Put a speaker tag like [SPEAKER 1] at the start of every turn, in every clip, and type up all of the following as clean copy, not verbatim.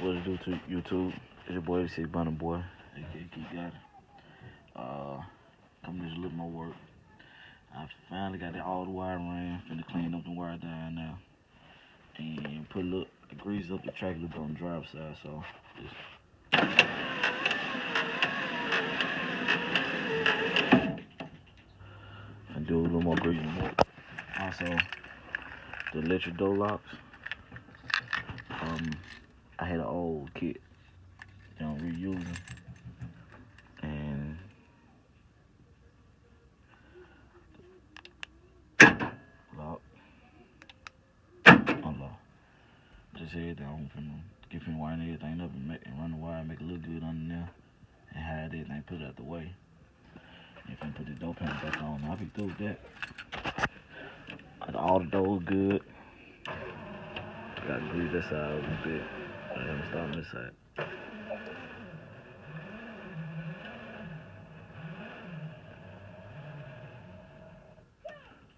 [SPEAKER 1] What it do to YouTube? It's your boy, say Bonneville boy. aka Key got it. Coming to a little more work. I finally got all the wire ran. Finna clean up the wire down now. And put a little grease up the track a little bit on the driver's side. So just and do a little more grease and more. Also, the electric door locks. I had an old kit that I'm reusing. And lock, unlock. Just everything. I'm finna get him wiring everything up and run the wire, make it look good under there, and hide everything, put it out the way. And finna put the door panel back on. I'll be through with that. All the doors good. Gotta grease this side a little bit. I'm gonna start on this side.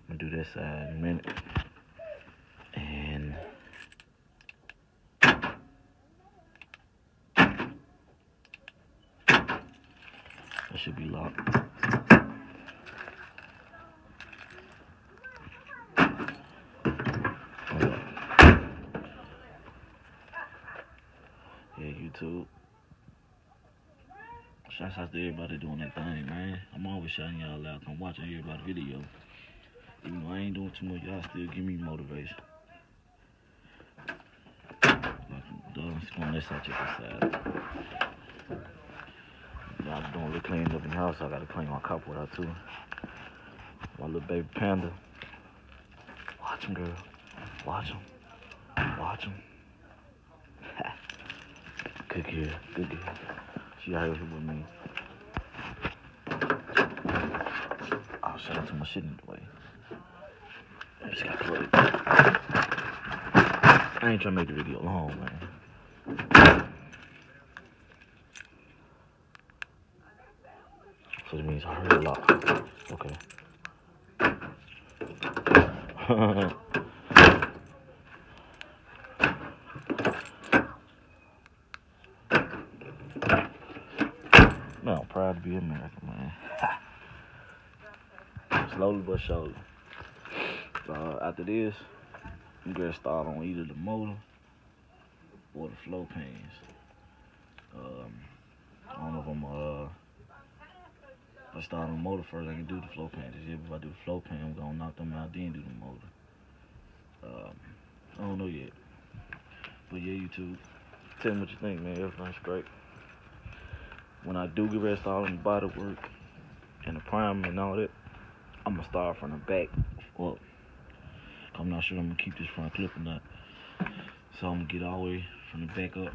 [SPEAKER 1] I'm gonna do this side in a minute. And that should be locked. Yeah, YouTube. Shouts out to everybody doing that thing, man. I'm always shouting y'all out. I'm watching everybody's video. Even though I ain't doing too much, y'all still give me motivation. Just going this side, check this side. Y'all doing a little cleaning up in the house. I gotta clean my cupboard out too. My little baby panda. Watch him, girl. Watch him. Watch him. Good girl. Good girl. She out here with me. Oh, shut up, too much shit in the way. I just gotta close it. I ain't trying to make the video long, man. So that means I heard a lot. Okay. Man, I'm proud to be American, man. Slowly but surely. After this, I'm gonna start on either the motor or the flow pans. I don't know if I start on the motor first, I can do the flow pans. If I do the flow pan, I'm gonna knock them out, then do the motor. I don't know yet. But yeah, YouTube, tell me what you think, man. Everything's great. When I do get ready to start on the body work and the primer and all that, I'm gonna start from the back up. I'm not sure I'm gonna keep this front clip or not. So I'm gonna get all the way from the back up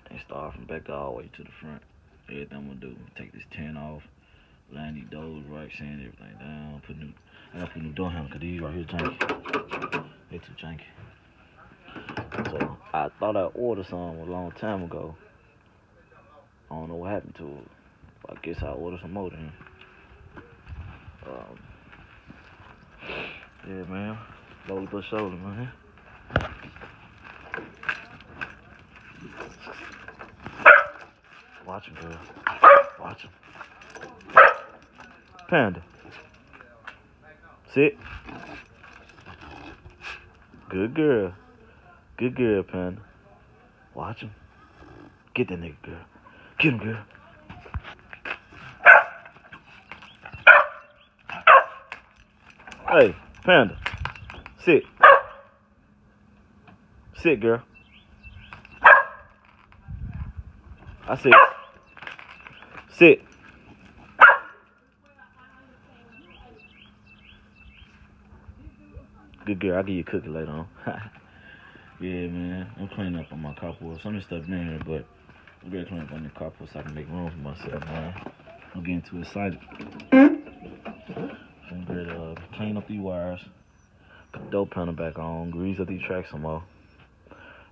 [SPEAKER 1] and start from back all the way to the front. Everything I'm gonna do, take this tin off, line these doors right, sand everything down, I gotta put new door handles because these right here janky. They too janky. So I thought I ordered some a long time ago. I don't know what happened to it. I guess I ordered some more then. Yeah, man. Slowly but surely, man. Watch him, girl. Watch him. Panda. Sit. Good girl. Good girl, Panda. Watch him. Get that nigga, girl. Get him, girl. Hey, Panda. Sit. Sit, girl. I said, sit. Good girl. I'll give you a cookie later on. Yeah, man. I'm cleaning up on my carport. Some of this stuff in here, but I'm gonna clean up on the carport so I can make room for myself, man. I'm getting too excited. I'm gonna clean up these wires, put the door panel back on, grease up these tracks some more,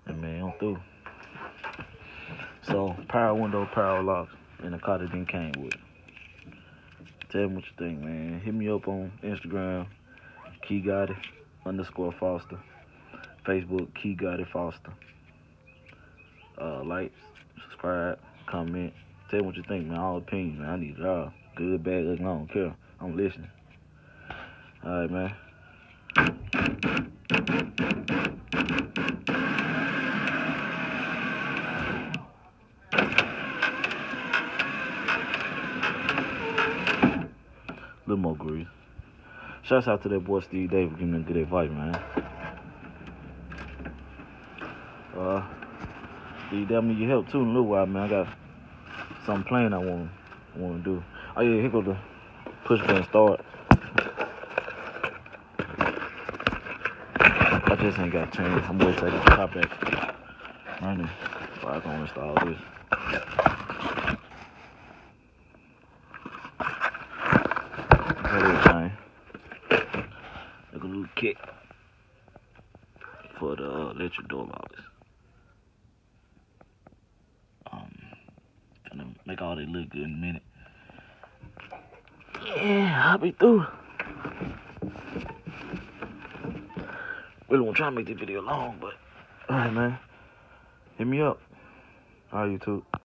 [SPEAKER 1] and man, I'm through. So, power window, power locks, and the car that didn't came with it. Tell me what you think, man. Hit me up on Instagram, Key_Foster. Facebook, Key Foster. Like, subscribe, comment, tell me what you think, man. All opinions, man. I need it all. Good, bad, ugly, I don't care. I'm listening. Alright, man. Little more grease. Shouts out to that boy Steve Davis for giving me good advice, man. Steve Davis, need your help too in a little while, man. I got something planned I want to do. Oh yeah, here go the push button start. I just ain't got change. I'm gonna take the top back running so I can install this. Everything. Like a little kit for the electric door lockers. Gonna make all that look good in a minute. Yeah, I'll be through. Really won't try to make this video long, but alright, man. Hit me up. Alright, YouTube.